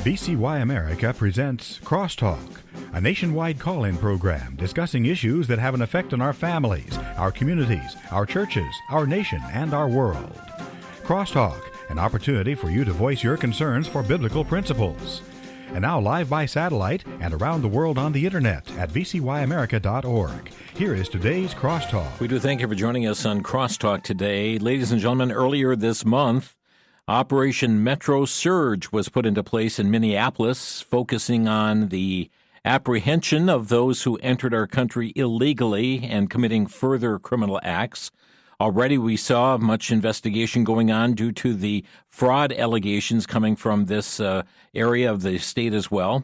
VCY America presents Crosstalk, a nationwide call-in program discussing issues that have an effect on our families, our communities, our churches, our nation, and our world. Crosstalk, an opportunity for you to voice your concerns for biblical principles. And now live by satellite and around the world on the internet at vcyamerica.org. Here is today's Crosstalk. We do thank you for joining us on Crosstalk today. Ladies and gentlemen, earlier this month, Operation Metro Surge was put into place in Minneapolis, focusing on the apprehension of those who entered our country illegally and committing further criminal acts. Already we saw much investigation going on due to the fraud allegations coming from this area of the state as well.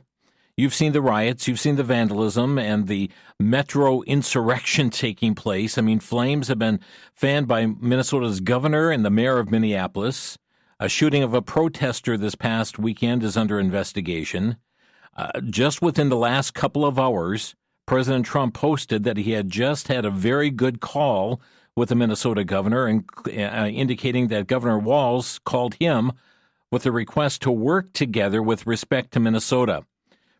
You've seen the riots, you've seen the vandalism, and the metro insurrection taking place. I mean, flames have been fanned by Minnesota's governor and the mayor of Minneapolis. A shooting of a protester this past weekend is under investigation. Just within the last couple of hours, President Trump posted that he had just had a very good call with the Minnesota governor, and indicating that Governor Walz called him with a request to work together with respect to Minnesota.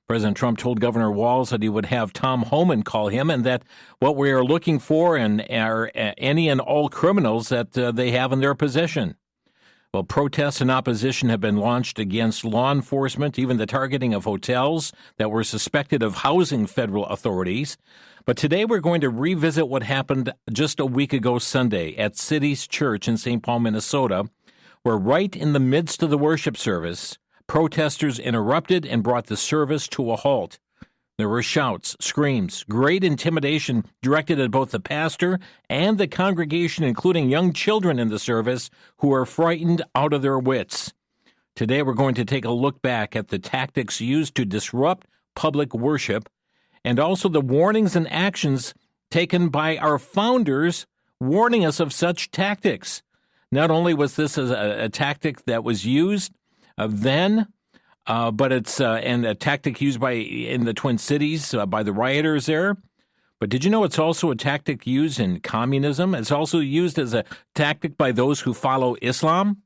President Trump told Governor Walz that he would have Tom Homan call him, and that what we are looking for are any and all criminals that they have in their possession. Well, protests and opposition have been launched against law enforcement, even the targeting of hotels that were suspected of housing federal authorities. But today we're going to revisit what happened just a week ago Sunday at City's Church in St. Paul, Minnesota, where right in the midst of the worship service, protesters interrupted and brought the service to a halt. There were shouts, screams, great intimidation directed at both the pastor and the congregation, including young children in the service who are frightened out of their wits. Today we're going to take a look back at the tactics used to disrupt public worship, and also the warnings and actions taken by our founders warning us of such tactics. Not only was this a tactic that was used then, but it's and a tactic used in the Twin Cities by the rioters there. But did you know it's also a tactic used in communism? It's also used as a tactic by those who follow Islam.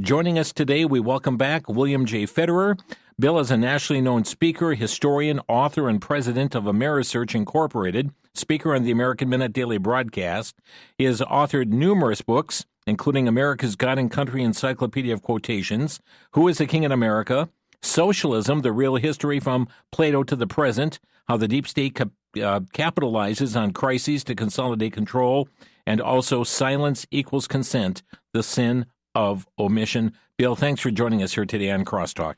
Joining us today, we welcome back William J. Federer. Bill is a nationally known speaker, historian, author, and president of Amerisearch Incorporated, speaker on the American Minute Daily Broadcast. He has authored numerous books, including America's God and Country Encyclopedia of Quotations, Who is the King in America?, Socialism, the Real History From Plato to the Present, How the Deep State Capitalizes on Crises to Consolidate Control, and also Silence Equals Consent, the Sin of Omission. Bill, thanks for joining us here today on Crosstalk.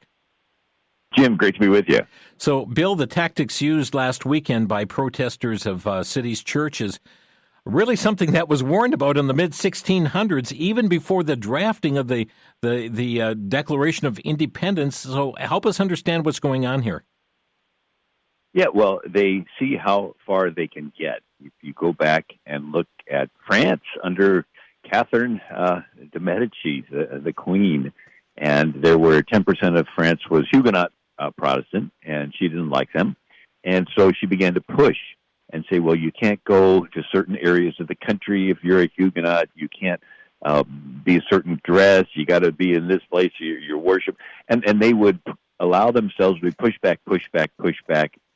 Jim, great to be with you. So, Bill, the tactics used last weekend by protesters of City's Church is really something that was warned about in the mid-1600s, even before the drafting of the Declaration of Independence. So help us understand what's going on here. Yeah, well, they see how far they can get. If you go back and look at France under Catherine de Medici, the Queen, and there were 10% of France was Huguenot Protestant, and she didn't like them. And so she began to push and say, well, you can't go to certain areas of the country if you're a Huguenot. You can't be a certain dress. You got to be in this place, your worship. And they would allow themselves to be push back,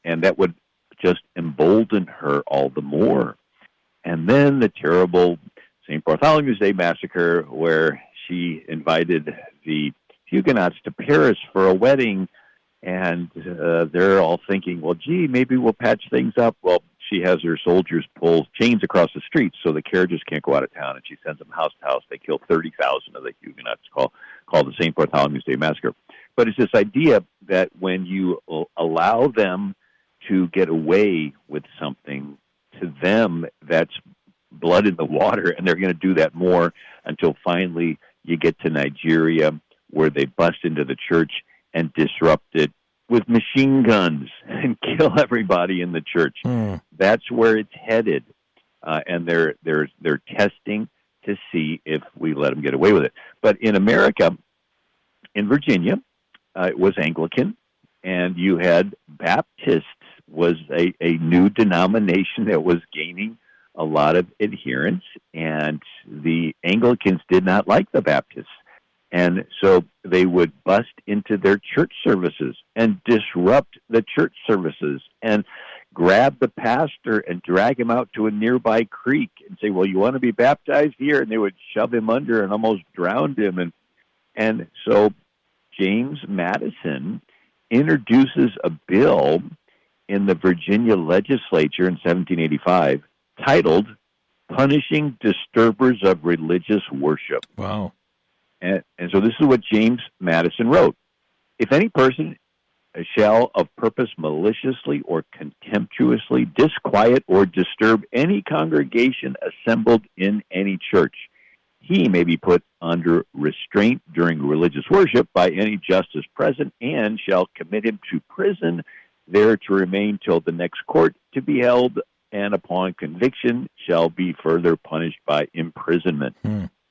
and that would just embolden her all the more. And then the terrible St. Bartholomew's Day massacre, where she invited the Huguenots to Paris for a wedding, and they're all thinking, well, gee, maybe we'll patch things up. Well, she has her soldiers pull chains across the streets so the carriages can't go out of town, and she sends them house to house. They kill 30,000 of the Huguenots, called the St. Bartholomew's Day Massacre. But it's this idea that when you allow them to get away with something, to them that's blood in the water, and they're going to do that more until finally you get to Nigeria, where they bust into the church and disrupt it with machine guns and kill everybody in the church. That's where it's headed, and they're testing to see if we let them get away with it. But in America, in Virginia, it was Anglican, and you had Baptists, was a new denomination that was gaining a lot of adherents, and the Anglicans did not like the Baptists. And so they would bust into their church services and disrupt the church services and grab the pastor and drag him out to a nearby creek and say, well, you want to be baptized here? And they would shove him under and almost drown him. And so James Madison introduces a bill in the Virginia legislature in 1785 titled Punishing Disturbers of Religious Worship. Wow. And so this is what James Madison wrote. If any person shall of purpose maliciously or contemptuously disquiet or disturb any congregation assembled in any church, he may be put under restraint during religious worship by any justice present, and shall commit him to prison, there to remain till the next court to be held, and upon conviction shall be further punished by imprisonment.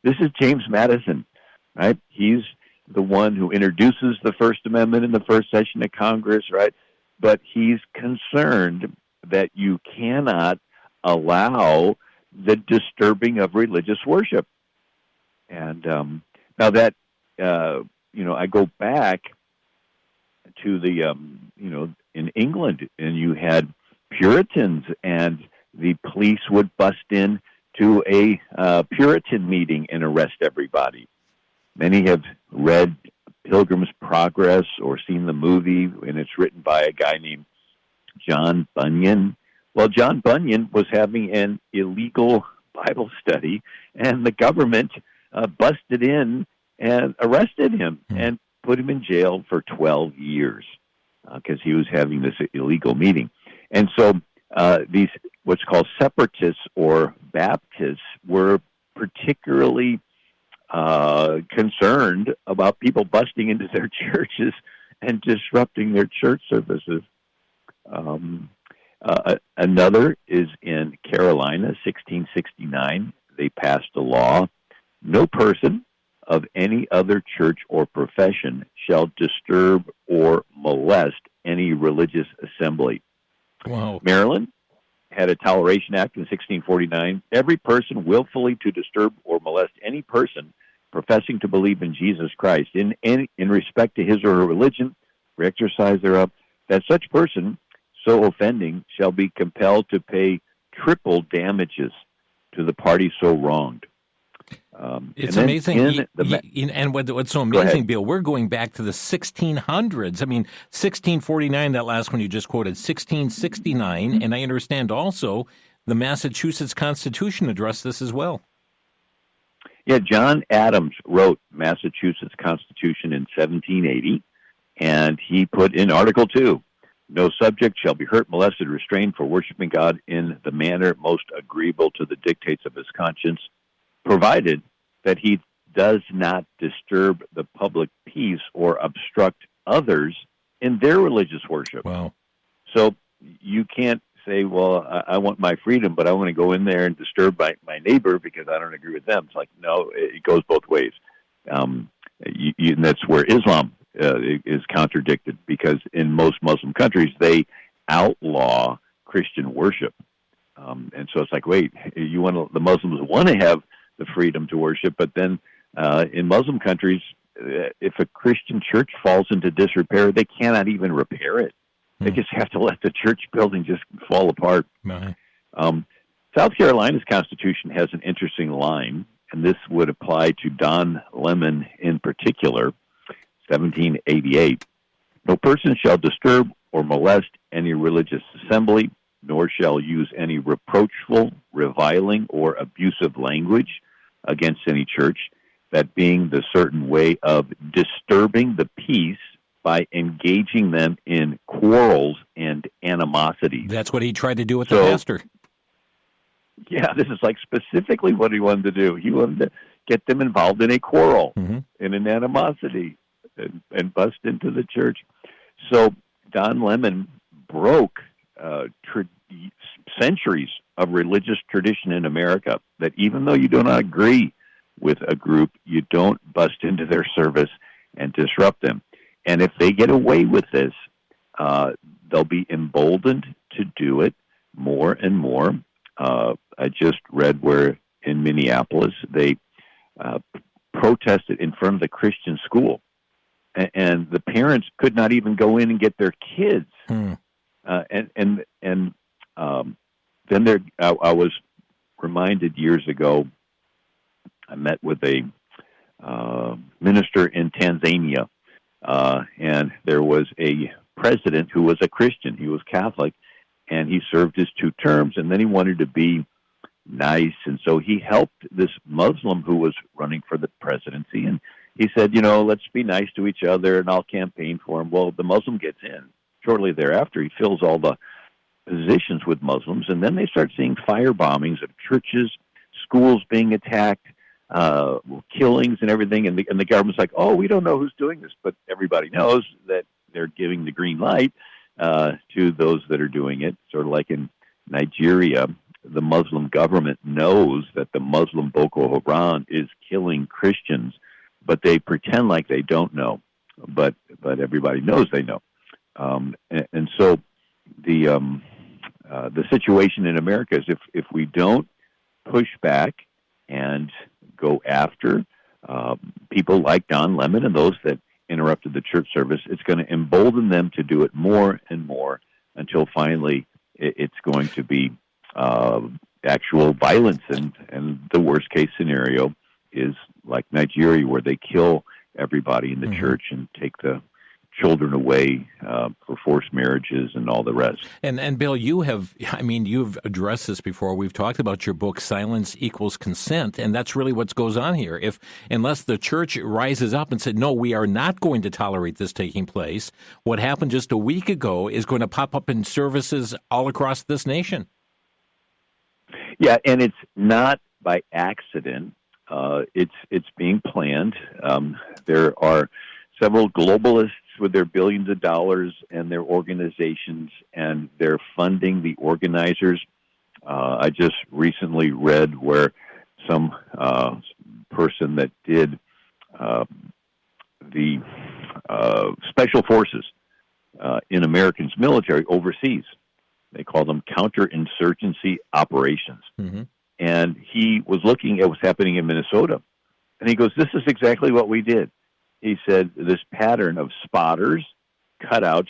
This is James Madison, right? He's the one who introduces the First Amendment in the first session of Congress, right? But he's concerned that you cannot allow the disturbing of religious worship. And now that, I go back to the, in England, and you had Puritans, and the police would bust in to a Puritan meeting and arrest everybody. Many have read Pilgrim's Progress or seen the movie, and it's written by a guy named John Bunyan. Well, John Bunyan was having an illegal Bible study, and the government busted in and arrested him and put him in jail for 12 years because he was having this illegal meeting. And so these what's called separatists or Baptists were particularly concerned about people busting into their churches and disrupting their church services. Another is in Carolina, 1669. They passed a law: no person of any other church or profession shall disturb or molest any religious assembly. Wow. Maryland had a Toleration Act in 1649. Every person willfully to disturb or molest any person professing to believe in Jesus Christ in respect to his or her religion or exercise thereof, that such person so offending shall be compelled to pay triple damages to the party so wronged. It's amazing. And what's so amazing, Bill, we're going back to the 1600s. I mean, 1649, that last one you just quoted, 1669, and I understand also the Massachusetts Constitution addressed this as well. Yeah, John Adams wrote Massachusetts Constitution in 1780, and he put in Article 2, no subject shall be hurt, molested, restrained for worshiping God in the manner most agreeable to the dictates of his conscience, provided that he does not disturb the public peace or obstruct others in their religious worship. Wow. So you can't say, well, I want my freedom, but I want to go in there and disturb my neighbor because I don't agree with them. It's like, no, it goes both ways. And that's where Islam is contradicted, because in most Muslim countries, they outlaw Christian worship. And so it's like, wait, the Muslims want to have the freedom to worship, but then in Muslim countries, if a Christian church falls into disrepair, they cannot even repair it. They just have to let the church building just fall apart. Right. South Carolina's Constitution has an interesting line, and this would apply to Don Lemon in particular, 1788. No person shall disturb or molest any religious assembly, nor shall use any reproachful, reviling, or abusive language against any church, that being the certain way of disturbing the peace by engaging them in quarrels and animosity. That's what he tried to do with the pastor. Yeah, this is like specifically what he wanted to do. He wanted to get them involved in a quarrel, in an animosity, and bust into the church. So Don Lemon broke centuries of religious tradition in America, that even though you do not agree with a group, you don't bust into their service and disrupt them. And if they get away with this, they'll be emboldened to do it more and more. I just read where in Minneapolis they protested in front of the Christian school, and the parents could not even go in and get their kids. Then I was reminded years ago. I met with a minister in Tanzania, and there was a president who was a Christian. He was Catholic, and he served his 2 terms, and then he wanted to be nice, and so he helped this Muslim who was running for the presidency, and he said, let's be nice to each other, and I'll campaign for him. Well, the Muslim gets in. Shortly thereafter, he fills all the positions with Muslims, and then they start seeing fire bombings of churches, schools being attacked, killings and everything, and the government's like, oh, we don't know who's doing this, but everybody knows that they're giving the green light to those that are doing it. Sort of like in Nigeria, the Muslim government knows that the Muslim Boko Haram is killing Christians, but they pretend like they don't know, but everybody knows they know. And so the situation in America is if we don't push back and go after people like Don Lemon and those that interrupted the church service, it's going to embolden them to do it more and more until finally it's going to be actual violence. And the worst case scenario is like Nigeria, where they kill everybody in the church and take the children away for forced marriages and all the rest. And Bill, you've addressed this before. We've talked about your book, Silence Equals Consent, and that's really what goes on here. Unless the church rises up and said, no, we are not going to tolerate this taking place, what happened just a week ago is going to pop up in services all across this nation. Yeah, and it's not by accident. It's being planned. There are several globalists with their billions of dollars and their organizations, and they're funding the organizers. I just recently read where some person that did the special forces in Americans' military overseas, they call them counterinsurgency operations. And he was looking at what's happening in Minnesota, and he goes, this is exactly what we did. He said this pattern of spotters, cutouts,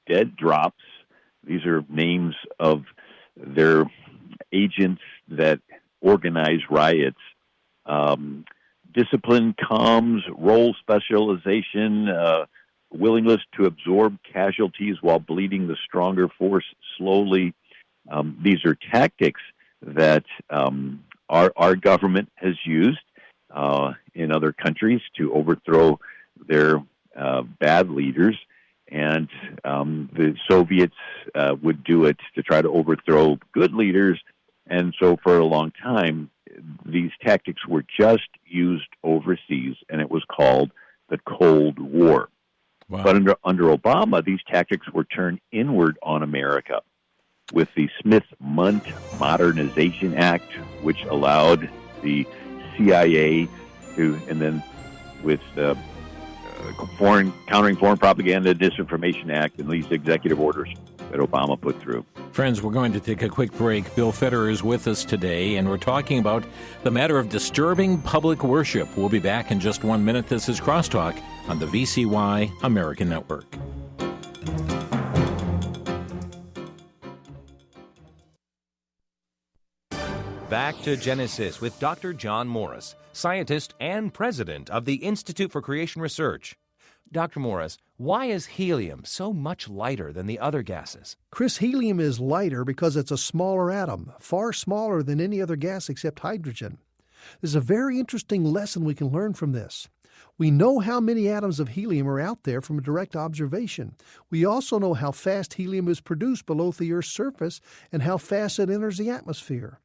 dead drops, these are names of their agents that organize riots, discipline comms, role specialization, willingness to absorb casualties while bleeding the stronger force slowly. These are tactics that our government has used in other countries to overthrow their bad leaders, and the Soviets would do it to try to overthrow good leaders. And so for a long time, these tactics were just used overseas, and it was called the Cold War. Wow. But under Obama, these tactics were turned inward on America with the Smith-Mundt Modernization Act, which allowed the CIA to, and then with the Countering Foreign Propaganda Disinformation Act and these executive orders that Obama put through. Friends, we're going to take a quick break. Bill Federer is with us today, and we're talking about the matter of disturbing public worship. We'll be back in just 1 minute. This is Crosstalk on the VCY American Network. Back to Genesis with Dr. John Morris, scientist and president of the Institute for Creation Research. Dr. Morris, why is helium so much lighter than the other gases? Chris, helium is lighter because it's a smaller atom, far smaller than any other gas except hydrogen. There's a very interesting lesson we can learn from this. We know how many atoms of helium are out there from a direct observation. We also know how fast helium is produced below the Earth's surface and how fast it enters the atmosphere.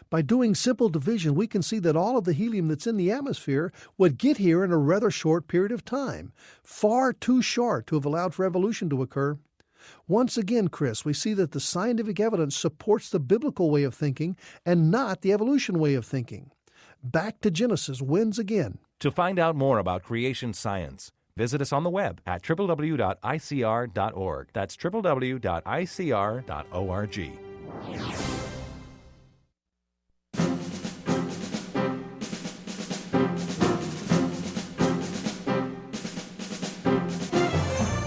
By doing simple division, we can see that all of the helium that's in the atmosphere would get here in a rather short period of time, far too short to have allowed for evolution to occur. Once again, Chris, we see that the scientific evidence supports the biblical way of thinking and not the evolution way of thinking. Back to Genesis wins again. To find out more about creation science, visit us on the web at www.icr.org. That's www.icr.org.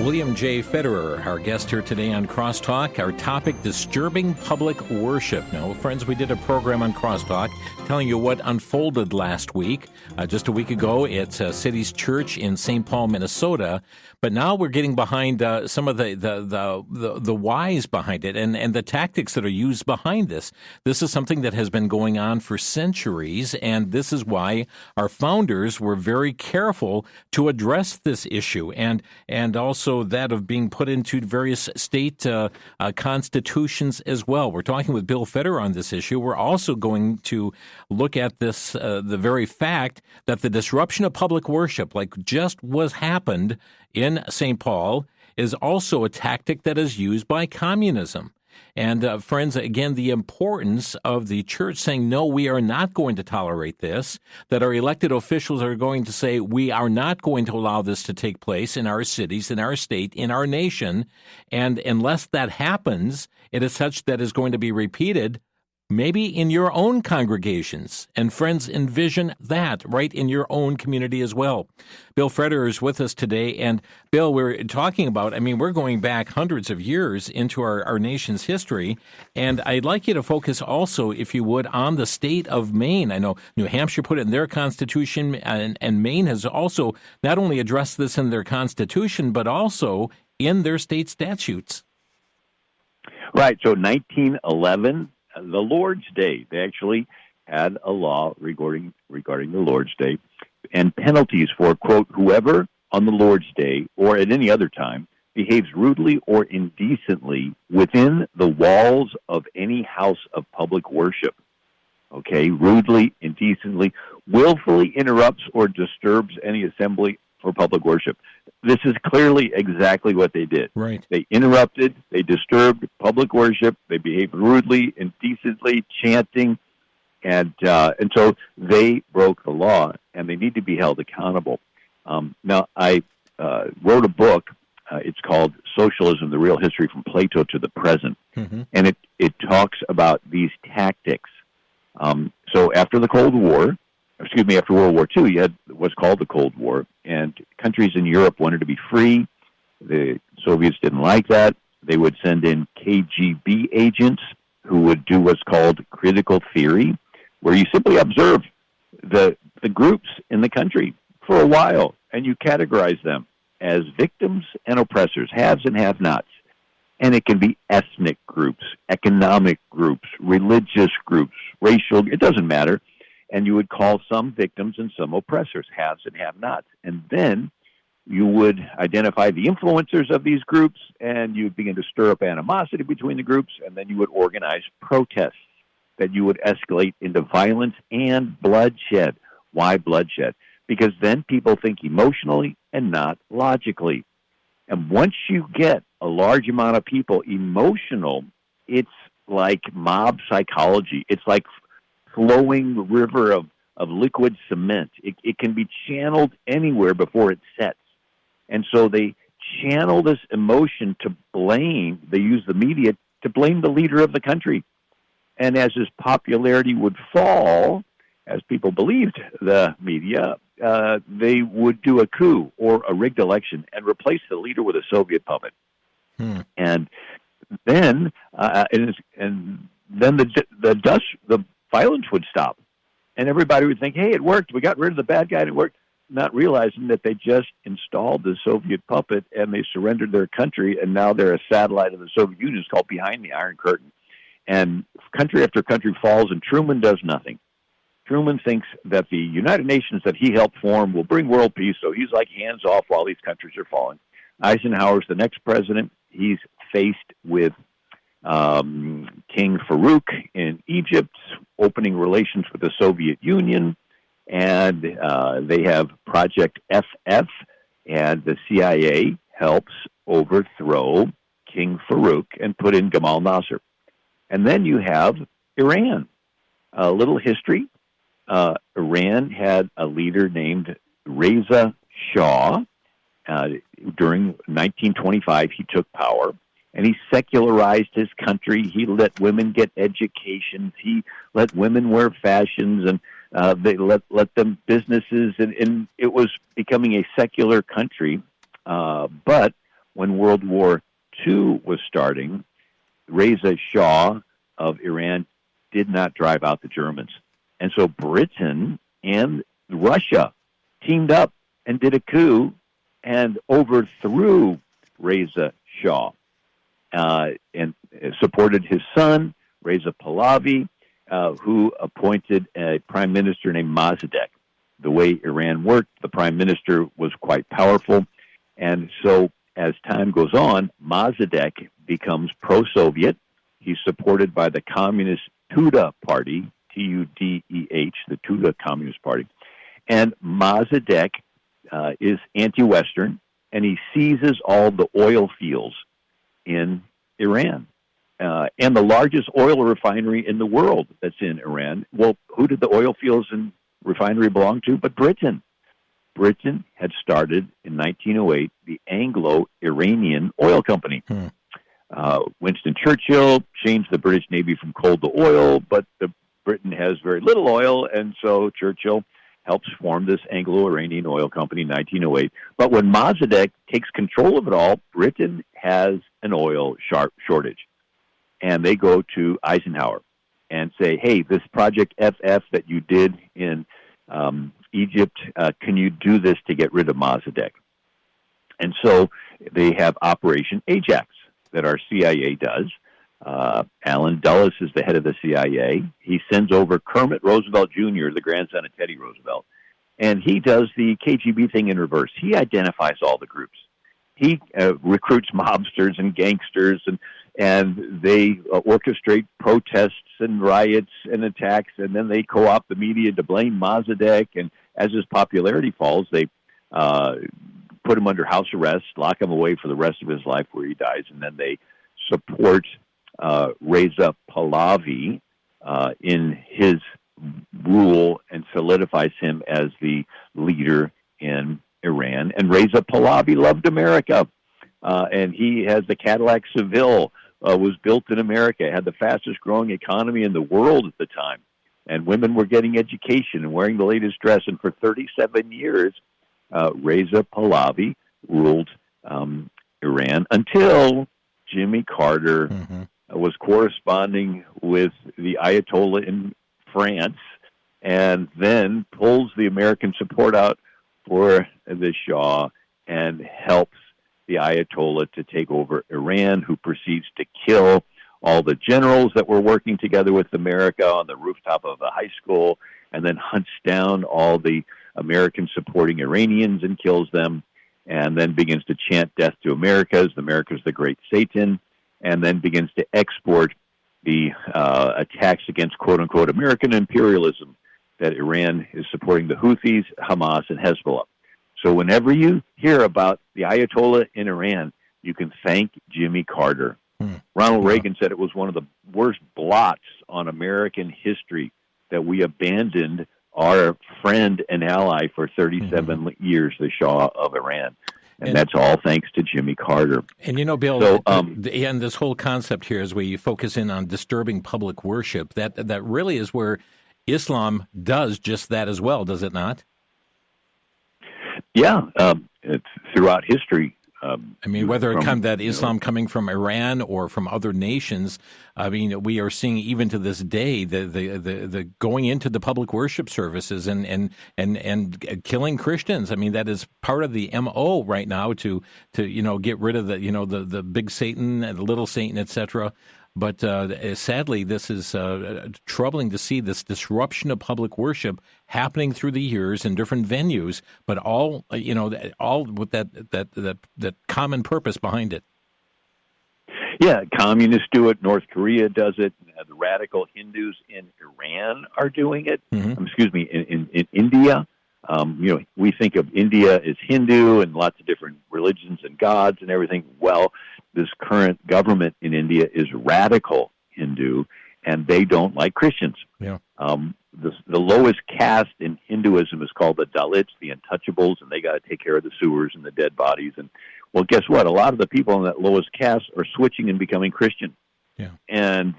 William J. Federer, our guest here today on Crosstalk. Our topic, disturbing public worship. Now, friends, we did a program on Crosstalk telling you what unfolded last week. Just a week ago, it's City's Church in St. Paul, Minnesota. But now we're getting behind some of the whys behind it and the tactics that are used behind this. This is something that has been going on for centuries, and this is why our founders were very careful to address this issue and also that of being put into various state constitutions as well. We're talking with Bill Federer on this issue. We're also going to look at this, the very fact that the disruption of public worship, like just was happened in St. Paul, is also a tactic that is used by communism. And friends, again, the importance of the church saying, no, we are not going to tolerate this, that our elected officials are going to say, we are not going to allow this to take place in our cities, in our state, in our nation. And unless that happens, it is such that is going to be repeated maybe in your own congregations. And friends, envision that right in your own community as well. Bill Federer is with us today. And Bill, we're talking about, we're going back hundreds of years into our nation's history. And I'd like you to focus also, if you would, on the state of Maine. I know New Hampshire put it in their constitution, and Maine has also not only addressed this in their constitution, but also in their state statutes. Right. So 1911, the Lord's Day, they actually had a law regarding the Lord's Day and penalties for, quote, whoever on the Lord's Day or at any other time behaves rudely or indecently within the walls of any house of public worship. Okay, rudely, indecently, willfully interrupts or disturbs any assembly for public worship. This is clearly exactly what they did. Right. They interrupted, they disturbed public worship, they behaved rudely, indecently, chanting, and so they broke the law, and they need to be held accountable. Now, I wrote a book. It's called Socialism, the Real History from Plato to the Present, and it talks about these tactics. So after the Cold War, after World War II, you had what's called the Cold War, and countries in Europe wanted to be free. The Soviets didn't like that. They would send in KGB agents who would do what's called critical theory, where you simply observe the groups in the country for a while, and you categorize them as victims and oppressors, haves and have-nots. And it can be ethnic groups, economic groups, religious groups, racial, it doesn't matter. And you would call some victims and some oppressors, haves and have-nots. And then you would identify the influencers of these groups, and you would begin to stir up animosity between the groups, and then you would organize protests that you would escalate into violence and bloodshed. Why bloodshed? Because then people think emotionally and not logically. And once you get a large amount of people emotional, it's like mob psychology. It's like flowing river of liquid cement. It can be channeled anywhere before it sets. And so they channel this emotion to blame. They use the media to blame the leader of the country. And as his popularity would fall, as people believed the media, they would do a coup or a rigged election and replace the leader with a Soviet puppet. And then the violence would stop, and everybody would think, hey, it worked. We got rid of the bad guy, and it worked, not realizing that they just installed the Soviet puppet, and they surrendered their country, and now they're a satellite of the Soviet Union. It's called Behind the Iron Curtain. And country after country falls, and Truman does nothing. Truman thinks that the United Nations that he helped form will bring world peace, so he's like hands off while these countries are falling. Eisenhower's the next president. He's faced with King Farouk in Egypt, opening relations with the Soviet Union, and they have Project FF, and the CIA helps overthrow King Farouk and put in Gamal Nasser. And then you have Iran. A little history. Iran had a leader named Reza Shah. During 1925, he took power, and he secularized his country. He let women get educations. He let women wear fashions, and they let them businesses, and it was becoming a secular country. But when World War II was starting, Reza Shah of Iran did not drive out the Germans. And so Britain and Russia teamed up and did a coup and overthrew Reza Shah and supported his son, Reza Pahlavi, who appointed a prime minister named Mossadegh. The way Iran worked, the prime minister was quite powerful. And so as time goes on, Mossadegh becomes pro-Soviet. He's supported by the communist Tudeh Party, Tudeh, the Tudeh Communist Party. And Mossadegh is anti-Western, and he seizes all the oil fields in Iran. And the largest oil refinery in the world that's in Iran. Well, who did the oil fields and refinery belong to but Britain? Britain had started in 1908 the Anglo-Iranian Oil Company. Winston Churchill changed the British Navy from coal to oil, but Britain has very little oil, and so Churchill helps form this Anglo-Iranian Oil Company in 1908. But when Mossadegh takes control of it all, Britain has an oil shortage. And they go to Eisenhower and say, hey, this Project FF that you did in Egypt, can you do this to get rid of Mossadegh? And so they have Operation Ajax that our CIA does. Allen Dulles is the head of the CIA. He sends over Kermit Roosevelt Jr., the grandson of Teddy Roosevelt, and he does the KGB thing in reverse. He identifies all the groups. He recruits mobsters and gangsters, and they orchestrate protests and riots and attacks, and then they co-opt the media to blame Mossadegh, and as his popularity falls, they put him under house arrest, lock him away for the rest of his life where he dies, and then they support Reza Pahlavi in his rule and solidifies him as the leader in Iran. And Reza Pahlavi loved America, and he has the Cadillac Seville, was built in America, had the fastest growing economy in the world at the time, and women were getting education and wearing the latest dress. And for 37 years, Reza Pahlavi ruled Iran until Jimmy Carter was corresponding with the Ayatollah in France, and then pulls the American support out for the Shah and helps the Ayatollah to take over Iran, who proceeds to kill all the generals that were working together with America on the rooftop of a high school, and then hunts down all the American supporting Iranians and kills them, and then begins to chant death to America's the great Satan, and then begins to export the attacks against quote-unquote American imperialism that Iran is supporting the Houthis, Hamas, and Hezbollah. So whenever you hear about the Ayatollah in Iran, you can thank Jimmy Carter. Ronald Reagan said it was one of the worst blots on American history that we abandoned our friend and ally for 37 years, the Shah of Iran. And that's all thanks to Jimmy Carter. And you know, Bill, so, and this whole concept here is where you focus in on disturbing public worship. That really is where Islam does just that as well, does it not? Yeah, it's throughout history. I mean, whether it comes that Islam coming from Iran or from other nations, I mean, we are seeing even to this day the going into the public worship services and killing Christians. I mean, that is part of the MO right now to get rid of the big Satan and the little Satan, etc. But sadly, this is troubling to see this disruption of public worship happening through the years in different venues, but all with that common purpose behind it. Yeah, communists do it. North Korea does it. The radical Hindus in Iran are doing it. Excuse me, in India. We think of India as Hindu and lots of different religions and gods and everything. Well, this current government in India is radical Hindu, and they don't like Christians. Yeah. The lowest caste in Hinduism is called the Dalits, the untouchables, and they got to take care of the sewers and the dead bodies. And well, guess what? A lot of the people in that lowest caste are switching and becoming Christian. Yeah. And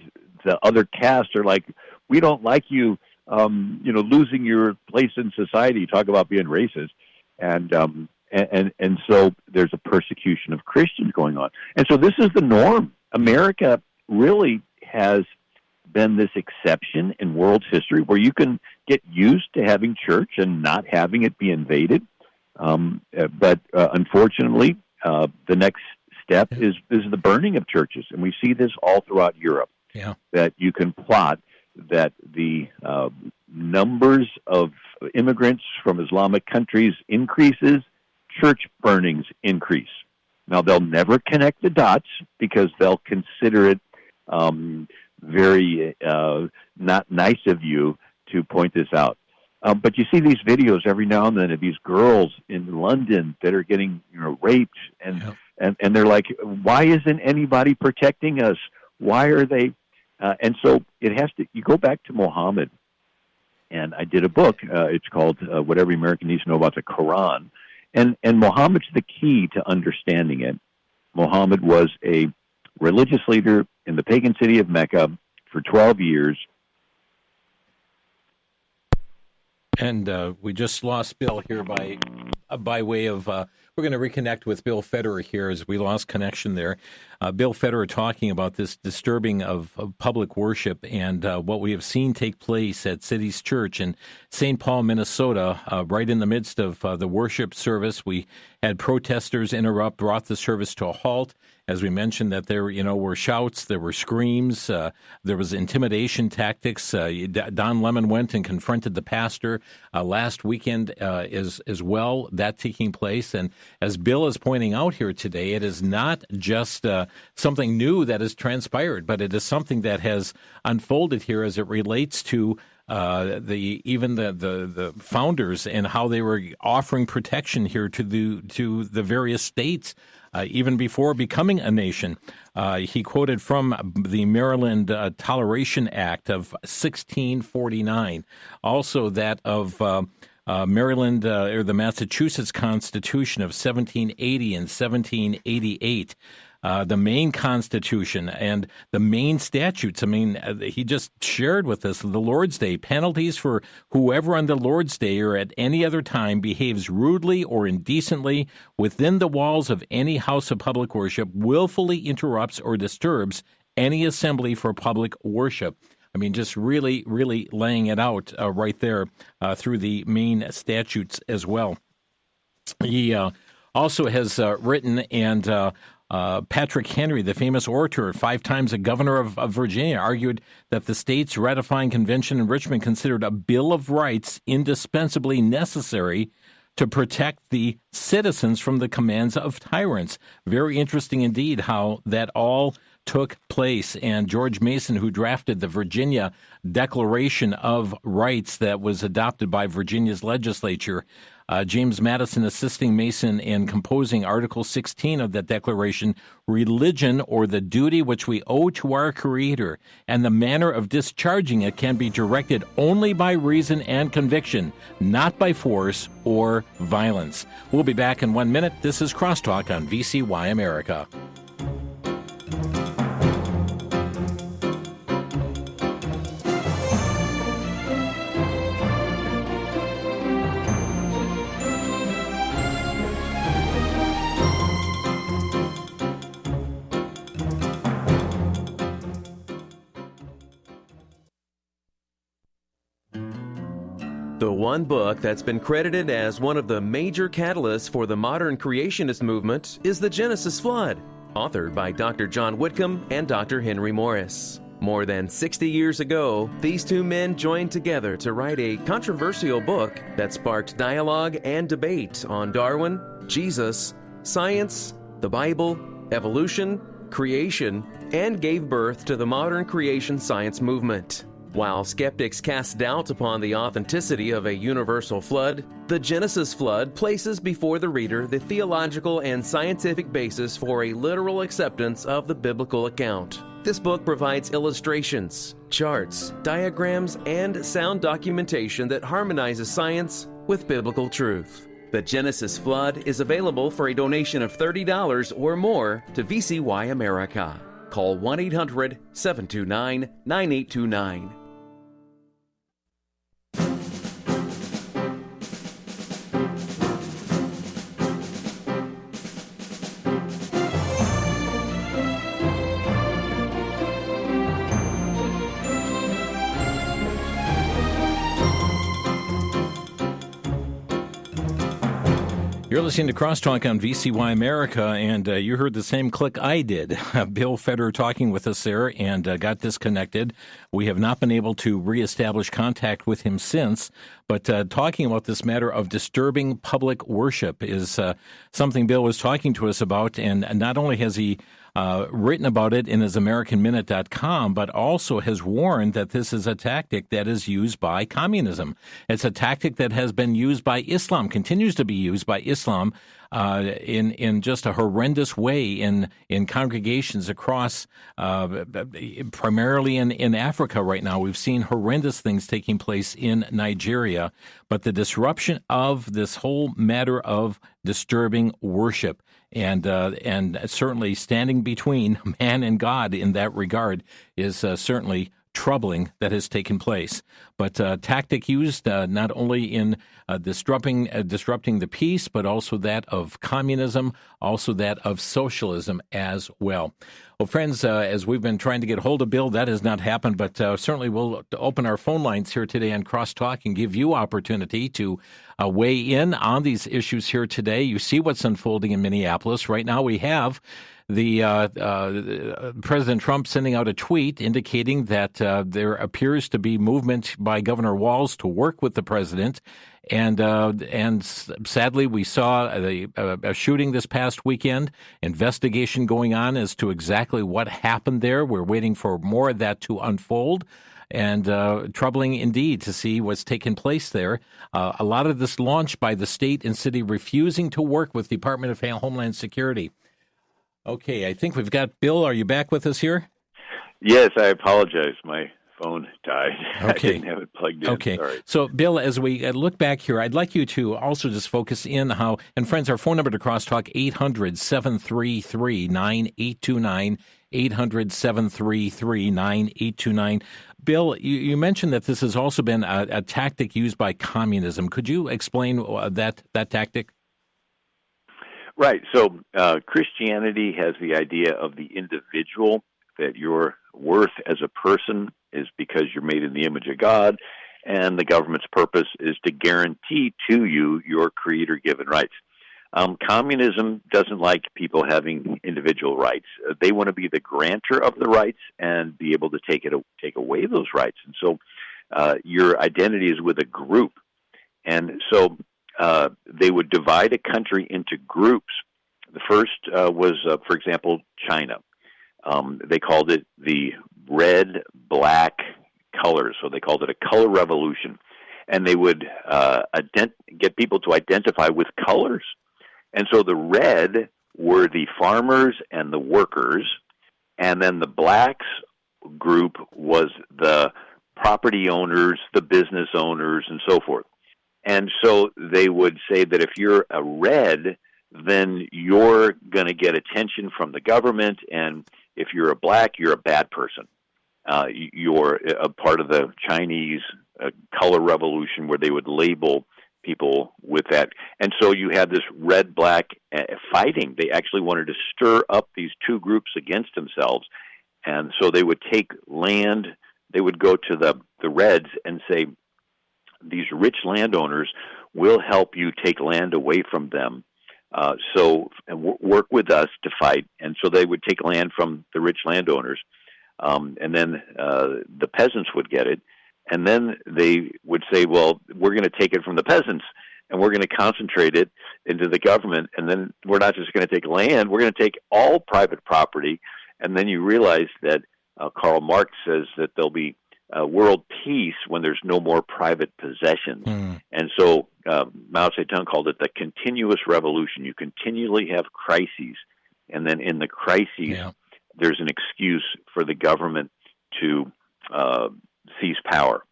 the other castes are like, we don't like you, losing your place in society. You talk about being racist. And And so there's a persecution of Christians going on. And so this is the norm. America really has been this exception in world history where you can get used to having church and not having it be invaded. But unfortunately, the next step is the burning of churches. And we see this all throughout Europe, that you can plot that the numbers of immigrants from Islamic countries increases, church burnings increase. Now, they'll never connect the dots because they'll consider it very not nice of you to point this out. But you see these videos every now and then of these girls in London that are getting raped, and they're like, why isn't anybody protecting us? Why are they? And so it has to. You go back to Muhammad, and I did a book. It's called What Every American Needs to Know About the Quran. And Muhammad's the key to understanding it. Muhammad was a religious leader in the pagan city of Mecca for 12 years. And we just lost Bill here by way of, we're going to reconnect with Bill Federer here as we lost connection there. Bill Federer talking about this disturbing of public worship and what we have seen take place at City's Church in St. Paul, Minnesota, right in the midst of the worship service. We had protesters interrupt, brought the service to a halt. As we mentioned, that there, were shouts, there were screams, there was intimidation tactics. Don Lemon went and confronted the pastor last weekend as well, that taking place. And as Bill is pointing out here today, it is not just something new that has transpired, but it is something that has unfolded here as it relates to the founders and how they were offering protection here to the various states. Even before becoming a nation. He quoted from the Maryland Toleration Act of 1649, also that of Maryland or the Massachusetts Constitution of 1780 and 1788. The Maine Constitution and the Maine statutes. I mean, he just shared with us the Lord's Day. Penalties for whoever on the Lord's Day or at any other time behaves rudely or indecently within the walls of any house of public worship, willfully interrupts or disturbs any assembly for public worship. I mean, just really, really laying it out right there through the Maine statutes as well. He also has written and Patrick Henry, the famous orator, 5 times a governor of Virginia, argued that the state's ratifying convention in Richmond considered a Bill of Rights indispensably necessary to protect the citizens from the commands of tyrants. Very interesting indeed how that all took place. And George Mason, who drafted the Virginia Declaration of Rights that was adopted by Virginia's legislature, James Madison assisting Mason in composing Article 16 of that declaration, religion or the duty which we owe to our Creator and the manner of discharging it can be directed only by reason and conviction, not by force or violence. We'll be back in 1 minute. This is Crosstalk on VCY America. The one book that's been credited as one of the major catalysts for the modern creationist movement is The Genesis Flood, authored by Dr. John Whitcomb and Dr. Henry Morris. More than 60 years ago, these two men joined together to write a controversial book that sparked dialogue and debate on Darwin, Jesus, science, the Bible, evolution, creation, and gave birth to the modern creation science movement. While skeptics cast doubt upon the authenticity of a universal flood, the Genesis flood places before the reader the theological and scientific basis for a literal acceptance of the biblical account. This book provides illustrations, charts, diagrams, and sound documentation that harmonizes science with biblical truth. The Genesis Flood is available for a donation of $30 or more to VCY America. Call 1-800-729-9829. You're listening to Crosstalk on VCY America, and you heard the same click I did. Bill Federer talking with us there and got disconnected. We have not been able to reestablish contact with him since, but talking about this matter of disturbing public worship is something Bill was talking to us about, and not only has he written about it in his AmericanMinute.com, but also has warned that this is a tactic that is used by communism. It's a tactic that has been used by Islam, continues to be used by Islam in just a horrendous way in congregations across, primarily in Africa right now. We've seen horrendous things taking place in Nigeria, but the disruption of this whole matter of disturbing worship and certainly standing between man and God in that regard is certainly troubling that has taken place. But tactic used not only in disrupting the peace, but also that of communism, also that of socialism as well. Well, friends, as we've been trying to get hold of Bill, that has not happened, but certainly we'll open our phone lines here today on Crosstalk and give you opportunity to weigh in on these issues here today. You see what's unfolding in Minneapolis. Right now we have President Trump sending out a tweet indicating that there appears to be movement by Governor Walz to work with the president. And sadly, we saw a shooting this past weekend, investigation going on as to exactly what happened there. We're waiting for more of that to unfold. And troubling indeed to see what's taken place there. A lot of this launched by the state and city refusing to work with the Department of Homeland Security. Okay, I think we've got Bill. Are you back with us here? Yes, I apologize. My phone died. Okay. I didn't have it plugged in. Okay. Sorry. So, Bill, as we look back here, I'd like you to also just focus in how, and friends, our phone number to Crosstalk, 800-733-9829, 800-733-9829. Bill, you mentioned that this has also been a tactic used by communism. Could you explain that tactic? Right. So Christianity has the idea of the individual, that your worth as a person is because you're made in the image of God, and the government's purpose is to guarantee to you your creator-given rights. Communism doesn't like people having individual rights. They want to be the grantor of the rights and be able to take away those rights. And so your identity is with a group. And so they would divide a country into groups. The first was, for example, China. They called it the red-black colors, so they called it a color revolution. And they would get people to identify with colors. And so the red were the farmers and the workers, and then the blacks group was the property owners, the business owners, and so forth. And so they would say that if you're a red, then you're going to get attention from the government, and if you're a black, you're a bad person. You're a part of the Chinese color revolution where they would label people with that. And so you had this red-black fighting. They actually wanted to stir up these two groups against themselves. And so they would take land. They would go to the reds and say, these rich landowners will help you take land away from them. So work with us to fight. And so they would take land from the rich landowners, and then the peasants would get it. And then they would say, well, we're going to take it from the peasants, and we're going to concentrate it into the government. And then we're not just going to take land, we're going to take all private property. And then you realize that Karl Marx says that there'll be world peace when there's no more private possessions. And so Mao Zedong called it the continuous revolution. You continually have crises, and then in the crises, there's an excuse for the government to seize power.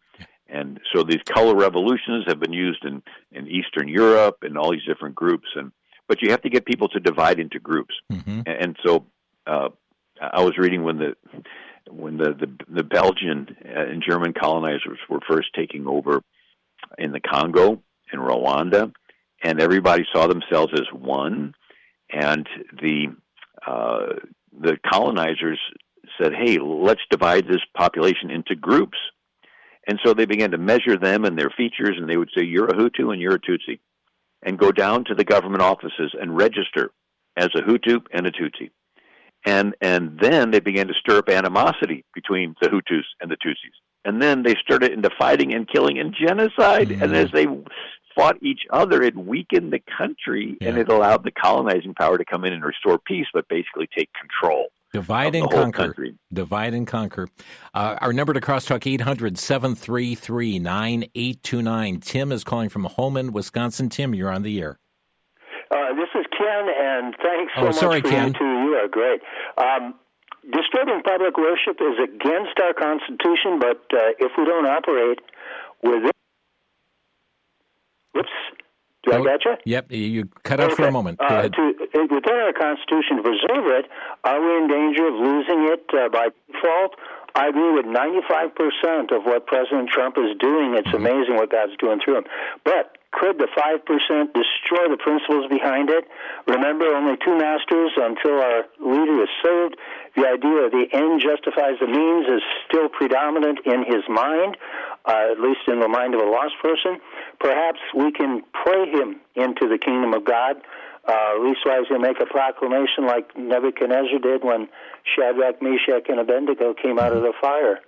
And so these color revolutions have been used in Eastern Europe and all these different groups. But you have to get people to divide into groups. And so I was reading when the Belgian and German colonizers were first taking over in the Congo and Rwanda, and everybody saw themselves as one. And the colonizers said, hey, let's divide this population into groups. And so they began to measure them and their features, and they would say, you're a Hutu and you're a Tutsi. and go down to the government offices and register as a Hutu and a Tutsi. And then they began to stir up animosity between the Hutus and the Tutsis. And then they stirred it into fighting and killing and genocide. Mm-hmm. And as they fought each other, it weakened the country, and it allowed the colonizing power to come in and restore peace, but basically take control. Divide and conquer. Divide and conquer. Our number to Crosstalk, 800-733-9829. Tim is calling from Holman, Wisconsin. Tim, you're on the air. This is Ken, and thanks so much sorry, for Ken. you two. You are great. Disturbing public worship is against our Constitution, but if we don't operate within... Whoops. I gotcha? Yep, you cut out for a moment. Go ahead. Within our Constitution, to preserve it, are we in danger of losing it by default? I agree with 95% of what President Trump is doing. It's amazing what God's doing through him. But could the 5% destroy the principles behind it? Remember, only two masters until our leader is served. The idea of the end justifies the means is still predominant in his mind, at least in the mind of a lost person. Perhaps we can pray him into the kingdom of God. Leastwise, he'll make a proclamation like Nebuchadnezzar did when Shadrach, Meshach, and Abednego came out of the fire.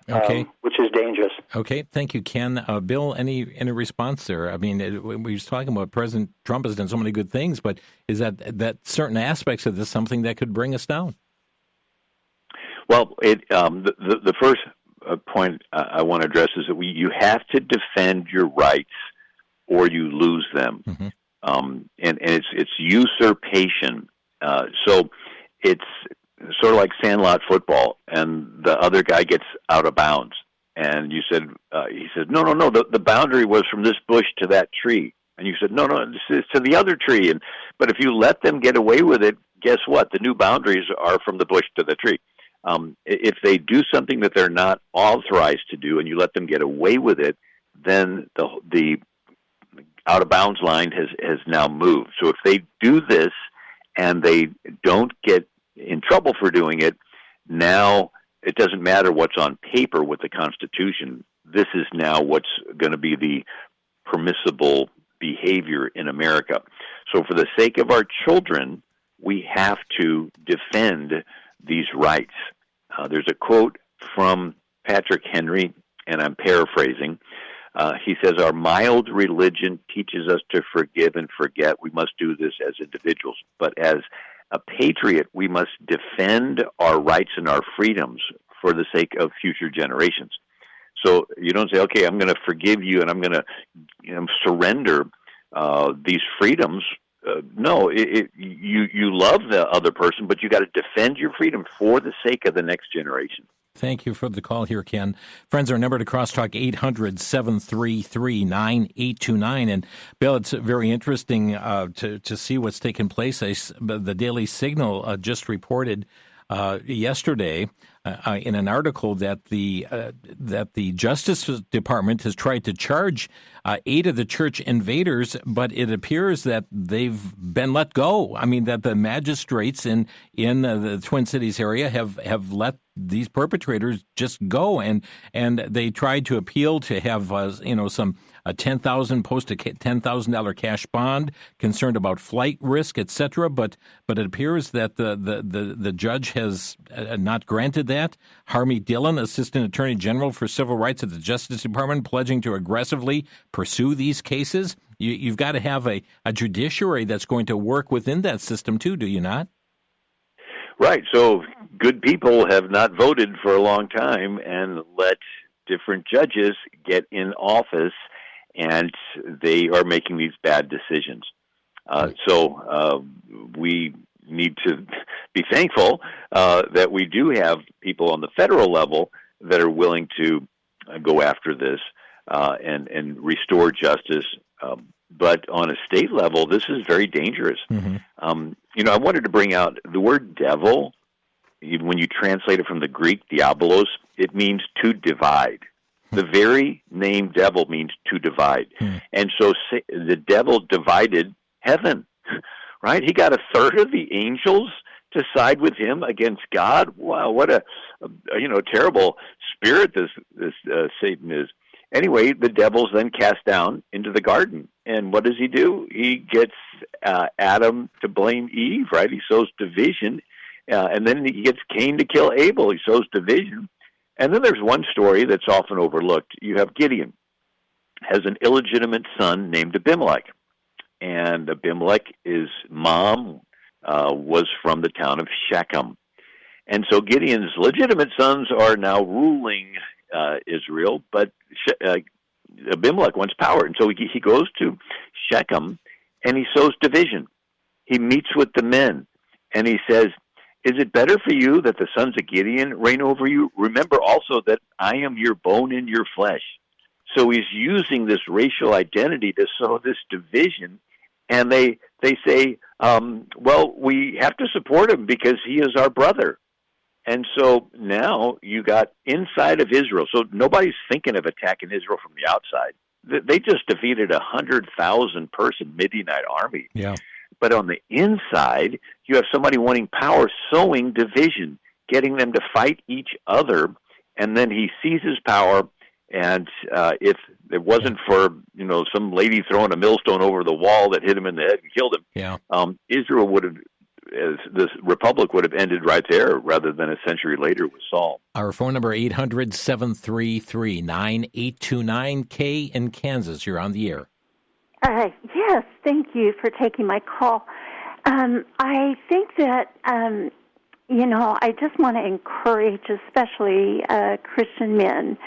Okay. Which is dangerous. Okay, thank you, Ken. Bill, any response there? I mean, we were talking about President Trump has done so many good things, but is that certain aspects of this something that could bring us down? Well, the first point I want to address is that you have to defend your rights or you lose them, and it's usurpation. So it's sort of like sandlot football, and the other guy gets out of bounds. And you said, he said, no, the boundary was from this bush to that tree. And you said, no, it's to the other tree. But if you let them get away with it, guess what? The new boundaries are from the bush to the tree. If they do something that they're not authorized to do, and you let them get away with it, then the out of bounds line has now moved. So if they do this and they don't get in trouble for doing it, now it doesn't matter what's on paper with the Constitution. This is now what's going to be the permissible behavior in America. So for the sake of our children, we have to defend these rights. There's a quote from Patrick Henry, and I'm paraphrasing. He says, "Our mild religion teaches us to forgive and forget. We must do this as individuals. But as a patriot, we must defend our rights and our freedoms for the sake of future generations." So you don't say, okay, I'm going to forgive you and I'm going to surrender these freedoms. No, you love the other person, but you got to defend your freedom for the sake of the next generation. Thank you for the call here, Ken. Friends, our number to Crosstalk, 800-733-9829. And Bill, it's very interesting to see what's taken place. The Daily Signal just reported yesterday in an article that the Justice Department has tried to charge 8 of the church invaders, but it appears that they've been let go. I mean, that the magistrates in the Twin Cities area have let these perpetrators just go, and they tried to appeal to have some $10,000 post a $10,000 cash bond, concerned about flight risk, etc. But it appears that the judge has not granted that. Harmy Dillon, Assistant Attorney General for Civil Rights at the Justice Department, pledging to aggressively pursue these cases. You've got to have a judiciary that's going to work within that system too, do you not? Right. So good people have not voted for a long time and let different judges get in office, and they are making these bad decisions. So we need to be thankful that we do have people on the federal level that are willing to go after this and restore justice. But on a state level, this is very dangerous. Mm-hmm. I wanted to bring out the word devil. When you translate it from the Greek, diabolos, it means to divide. The very name devil means to divide. And so the devil divided heaven, right? He got a third of the angels to side with him against God. Wow, what a terrible spirit this Satan is. Anyway, the devil's then cast down into the garden, And what does he do? He gets Adam to blame Eve, right? He sows division. And then he gets Cain to kill Abel. He sows division. And then there's one story that's often overlooked. You have Gideon has an illegitimate son named Abimelech. And Abimelech's mom was from the town of Shechem. And so Gideon's legitimate sons are now ruling Israel, but Abimelech wants power. And so he goes to Shechem, and he sows division. He meets with the men, and he says, is it better for you that the sons of Gideon reign over you? Remember also that I am your bone and your flesh. So he's using this racial identity to sow this division, and they say, well, we have to support him because he is our brother. And so now you got inside of Israel. So nobody's thinking of attacking Israel from the outside. They just defeated 100,000 person Midianite army. Yeah. But on the inside, you have somebody wanting power, sowing division, getting them to fight each other, and then he seizes power. And if it wasn't for some lady throwing a millstone over the wall that hit him in the head and killed him, Israel would have, this republic would have ended right there, rather than a century later with Saul. Our phone number 800-733-9829. Kay in Kansas, you're on the air. Yes, thank you for taking my call. I think that, I just want to encourage, especially Christian men,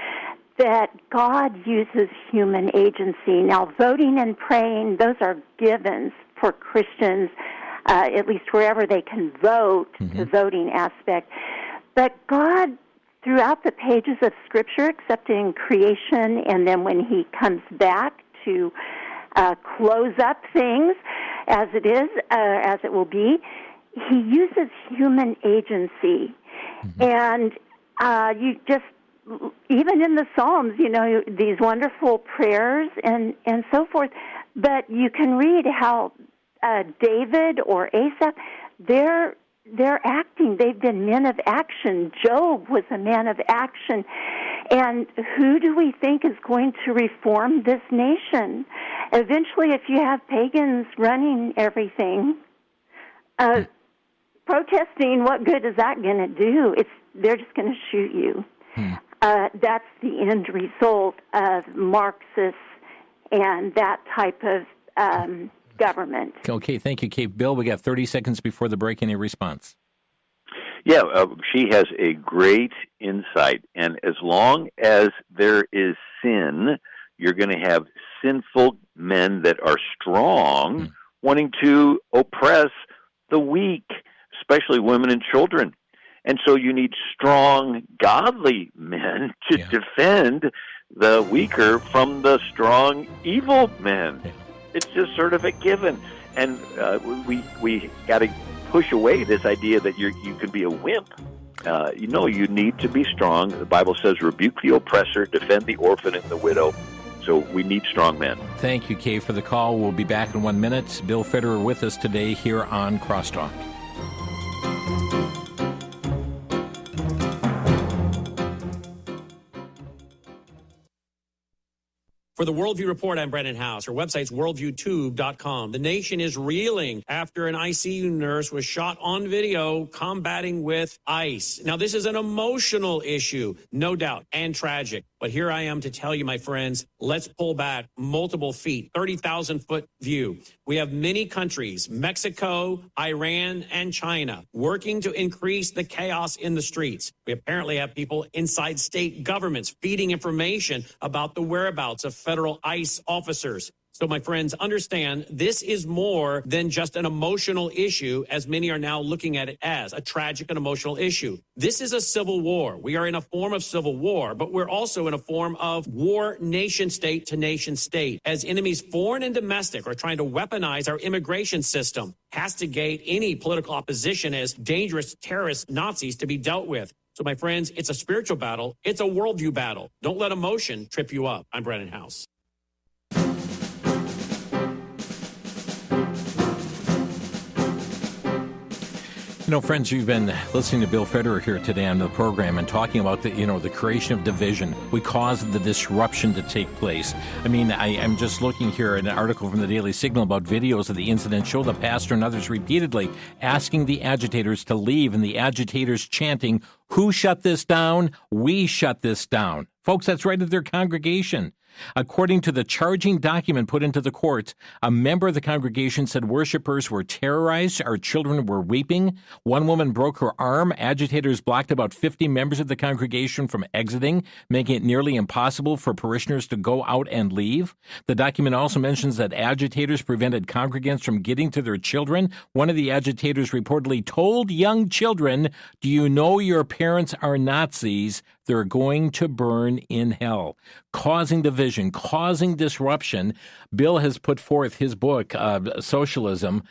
that God uses human agency. Now, voting and praying, those are givens for Christians, at least wherever they can vote, the voting aspect. But God, throughout the pages of Scripture, except in creation, and then when he comes back to close up things as it is, as it will be, he uses human agency. And you just, even in the Psalms, these wonderful prayers and so forth, but you can read how David or Asaph, they're acting. They've been men of action. Job was a man of action. And who do we think is going to reform this nation? Eventually, if you have pagans running everything, protesting, what good is that going to do? They're just going to shoot you. That's the end result of Marxists and that type of government. Okay, thank you, Kate. Bill, we got 30 seconds before the break. Any response? Yeah, she has a great insight. And as long as there is sin, you're going to have sinful men that are strong, wanting to oppress the weak, especially women and children. And so you need strong, godly men to defend the weaker from the strong, evil men. It's just sort of a given. And we got to push away this idea that you can be a wimp. You need to be strong. The Bible says, rebuke the oppressor, defend the orphan and the widow. So we need strong men. Thank you, Kay, for the call. We'll be back in 1 minute. Bill Federer with us today here on Crosstalk. For the Worldview Report, I'm Brennan House. Our website's worldviewtube.com. The nation is reeling after an ICU nurse was shot on video combating with ICE. Now, this is an emotional issue, no doubt, and tragic. But here I am to tell you, my friends, let's pull back multiple feet, 30,000-foot view. We have many countries, Mexico, Iran, and China, working to increase the chaos in the streets. We apparently have people inside state governments feeding information about the whereabouts of federal ICE officers. So, my friends, understand this is more than just an emotional issue, as many are now looking at it as a tragic and emotional issue. This is a civil war. We are in a form of civil war, but we're also in a form of war nation state to nation state, as enemies foreign and domestic are trying to weaponize our immigration system, castigate any political opposition as dangerous terrorist Nazis to be dealt with. So, my friends, it's a spiritual battle. It's a worldview battle. Don't let emotion trip you up. I'm Brennan House. Friends, you've been listening to Bill Federer here today on the program and talking about the creation of division. We caused the disruption to take place. I mean, I'm just looking here at an article from the Daily Signal about videos of the incident show the pastor and others repeatedly asking the agitators to leave, and the agitators chanting, "Who shut this down? We shut this down." Folks, that's right at their congregation. According to the charging document put into the court, a member of the congregation said worshipers were terrorized, our children were weeping. One woman broke her arm. Agitators blocked about 50 members of the congregation from exiting, making it nearly impossible for parishioners to go out and leave. The document also mentions that agitators prevented congregants from getting to their children. One of the agitators reportedly told young children, "Do you know your parents are Nazis? They're going to burn in hell," causing division, causing disruption. Bill has put forth his book, Socialism,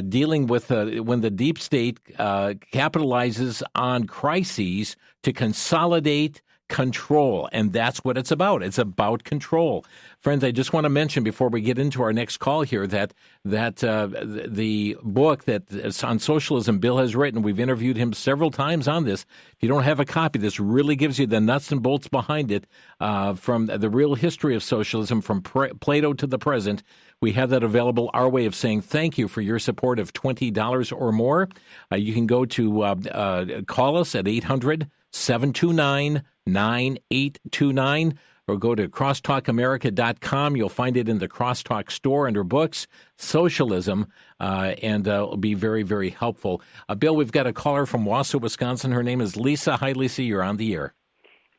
dealing with when the deep state capitalizes on crises to consolidate control, and that's what it's about. It's about control. Friends, I just want to mention before we get into our next call here that the book that's on socialism Bill has written, we've interviewed him several times on this. If you don't have a copy, this really gives you the nuts and bolts behind it, from the real history of socialism from Plato to the present. We have that available. Our way of saying thank you for your support of $20 or more. You can go to call us at 800-729-9829 or go to crosstalkamerica.com. You'll find it in the Crosstalk store under books, Socialism, and it'll be very, very helpful. Bill, we've got a caller from Wausau, Wisconsin. Her name is Lisa. Hi, Lisa. You're on the air.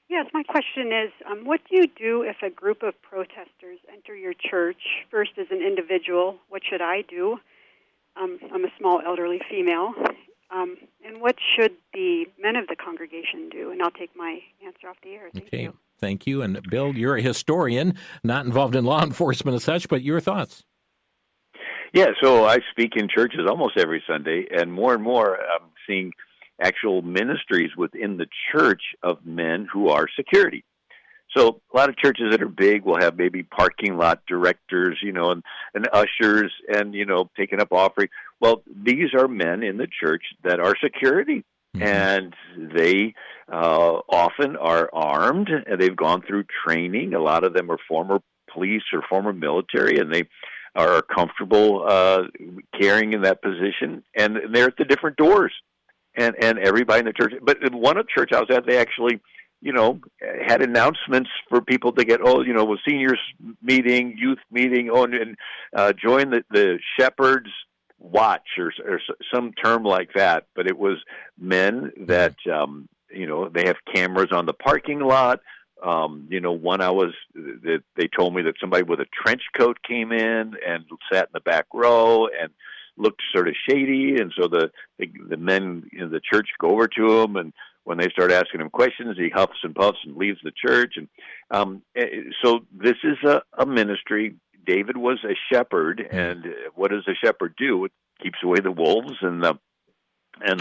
Yes, my question is, what do you do if a group of protesters enter your church? First, as an individual, what should I do? I'm a small elderly female. And what should the men of the congregation do? And I'll take my answer off the air. Thank you. Thank you. And Bill, you're a historian, not involved in law enforcement as such, but your thoughts? Yeah, so I speak in churches almost every Sunday, and more I'm seeing actual ministries within the church of men who are security. So a lot of churches that are big will have maybe parking lot directors, and ushers and, taking up offering. Well, these are men in the church that are security, and they often are armed, and they've gone through training. A lot of them are former police or former military, and they are comfortable carrying in that position, and they're at the different doors, and everybody in the church. But in one church I was at, they actually had announcements for people to get, with seniors meeting, youth meeting, and join the Shepherd's Watch or some term like that. But it was men that, they have cameras on the parking lot. One they told me that somebody with a trench coat came in and sat in the back row and looked sort of shady. And so the men in the church go over to him, and when they start asking him questions, he huffs and puffs and leaves the church. And so this is a ministry. David was a shepherd, and what does a shepherd do? It keeps away the wolves and the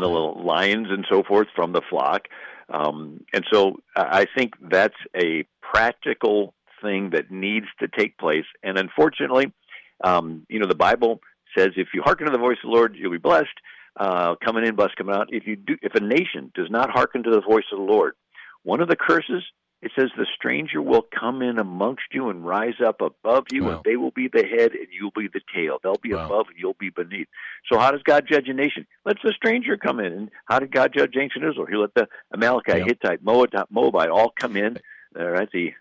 lions and so forth from the flock. And so I think that's a practical thing that needs to take place. And unfortunately, the Bible says if you hearken to the voice of the Lord, you'll be blessed. Coming in, blessed coming out. If a nation does not hearken to the voice of the Lord, one of the curses, it says the stranger will come in amongst you and rise up above you, and they will be the head and you'll be the tail. They'll be above and you'll be beneath. So how does God judge a nation? Lets the stranger come in. And how did God judge ancient Israel? He let the Amalekite, Hittite, Moabite all come in. All right, the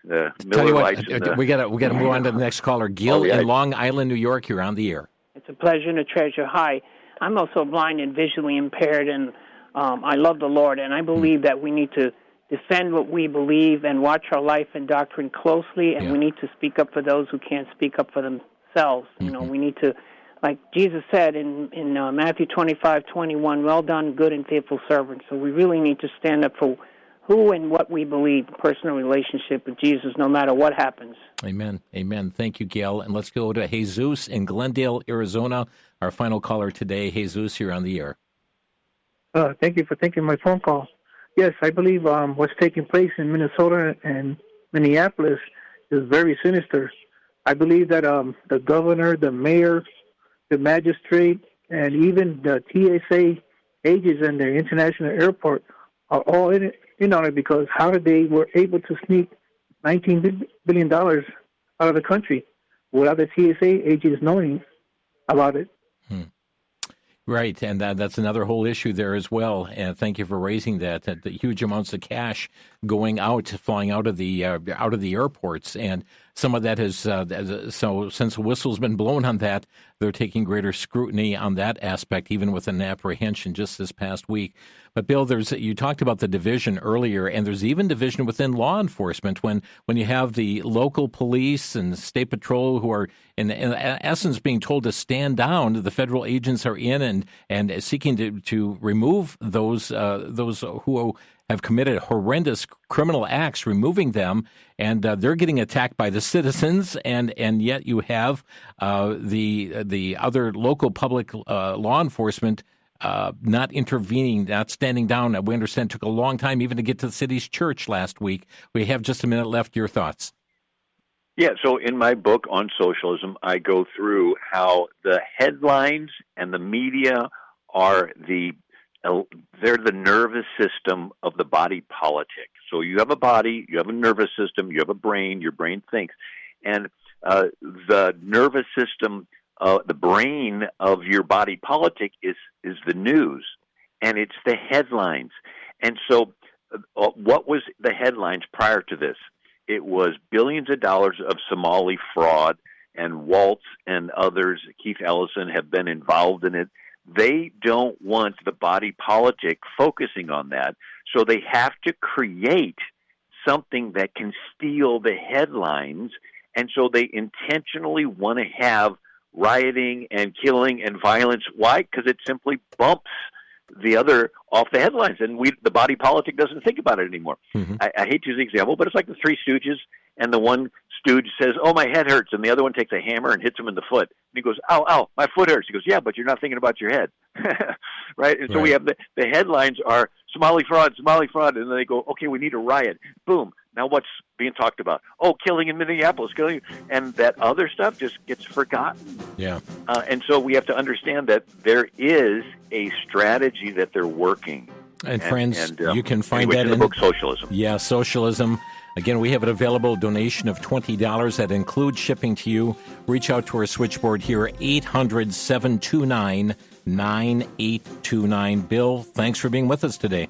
Millerites. We got to move on to the next caller. Gil in Long Island, New York. You're on the air. It's a pleasure and a treasure. Hi. I'm also blind and visually impaired, and I love the Lord, and I believe that we need to defend what we believe and watch our life and doctrine closely, and we need to speak up for those who can't speak up for themselves. We need to, like Jesus said in Matthew 25:21, well done, good and faithful servant. So we really need to stand up for who and what we believe, personal relationship with Jesus, no matter what happens. Amen. Amen. Thank you, Gail. And let's go to Jesus in Glendale, Arizona. Our final caller today. Jesus, you're on the air. Thank you for taking my phone call. Yes, I believe what's taking place in Minnesota and Minneapolis is very sinister. I believe that the governor, the mayor, the magistrate, and even the TSA agents and their international airport are all in on it, because how did they were able to sneak $19 billion out of the country without the TSA agents knowing about it? Right, and that's another whole issue there as well. And thank you for raising that. The huge amounts of cash flying out of the airports, and some of that is so. Since the whistle's been blown on that, they're taking greater scrutiny on that aspect, even with an apprehension just this past week. But Bill, you talked about the division earlier, and there's even division within law enforcement when you have the local police and state patrol who are in essence being told to stand down. The federal agents are in and seeking to remove those who have committed horrendous criminal acts, removing them, and they're getting attacked by the citizens, and yet you have the other local public law enforcement not intervening, not standing down. We understand it took a long time even to get to the city's church last week. We have just a minute left. Your thoughts? Yeah, so in my book on socialism, I go through how the headlines and the media are they're the nervous system of the body politic. So you have a body, you have a nervous system, you have a brain, your brain thinks. And the nervous system, the brain of your body politic is the news, and it's the headlines. And so what was the headlines prior to this? It was billions of dollars of Somali fraud, and Walz and others, Keith Ellison, have been involved in it. They don't want the body politic focusing on that, so they have to create something that can steal the headlines, and so they intentionally want to have rioting and killing and violence. Why? Because it simply bumps the other off the headlines, and the body politic doesn't think about it anymore. Mm-hmm. I hate to use the example, but it's like the Three Stooges, and the one stooge says, "Oh, my head hurts," and the other one takes a hammer and hits him in the foot. And he goes, "Ow, ow, my foot hurts." He goes, "Yeah, but you're not thinking about your head." Right? And so we have the headlines are Somali fraud, and then they go, "Okay, we need a riot." Boom. Now what's being talked about? Oh, killing in Minneapolis, killing, and that other stuff just gets forgotten. Yeah. And so we have to understand that there is a strategy that they're working. And friends, you can find that in the book Socialism. Yeah, Socialism. Again, we have an available donation of $20 that includes shipping to you. Reach out to our switchboard here, 800-729-9829. Bill, thanks for being with us today.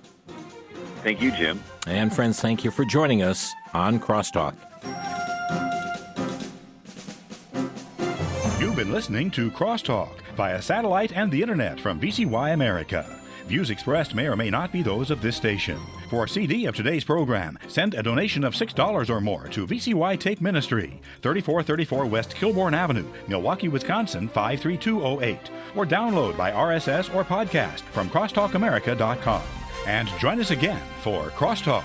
Thank you, Jim. And friends, thank you for joining us on Crosstalk. You've been listening to Crosstalk via satellite and the internet from VCY America. Views expressed may or may not be those of this station. For a CD of today's program, send a donation of $6 or more to VCY Tape Ministry, 3434 West Kilbourne Avenue, Milwaukee, Wisconsin, 53208, or download by RSS or podcast from crosstalkamerica.com. And join us again for Crosstalk.